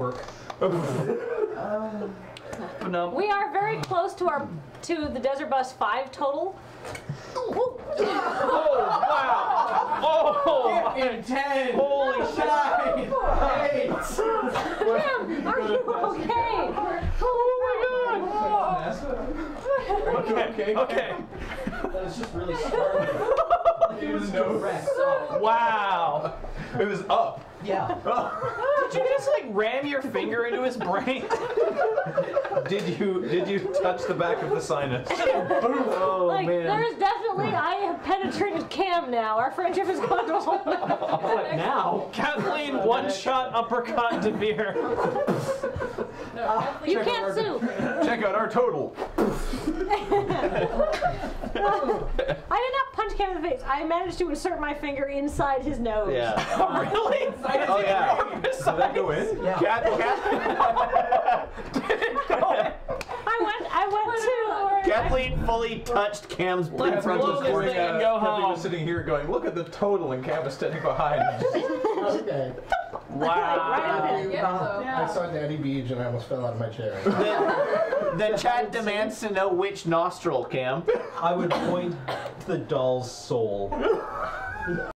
work. We are very close to the Desert Bus 5 total. Oh, wow! Oh! Give me 10! Holy shit! 8! Cam, are you okay? Oh my god! Okay. That's just really startling. It was direct. Wow! It was up. Yeah. Did you just like ram your finger into his brain? Did you touch the back of the sinus? Oh Like, man! there is definitely, I have penetrated Cam now. Our friendship has gone to a whole What now? Kathleen one-shot uppercut to Veer. You can't sue. Check out our total. I did not punch Cam in the face. I managed to insert my finger inside his nose. Yeah. Oh, really? Oh yeah. Did that go in? Yeah. I went to. Kathleen fully touched Cam's Let's front blow this thing and go Kathleen home. was sitting here going, look at the total, and Cam was standing behind. Okay. Wow. I saw Daddy Beach and I almost fell out of my chair. The chat demands to know which nostril, Cam. I would point to the doll's soul.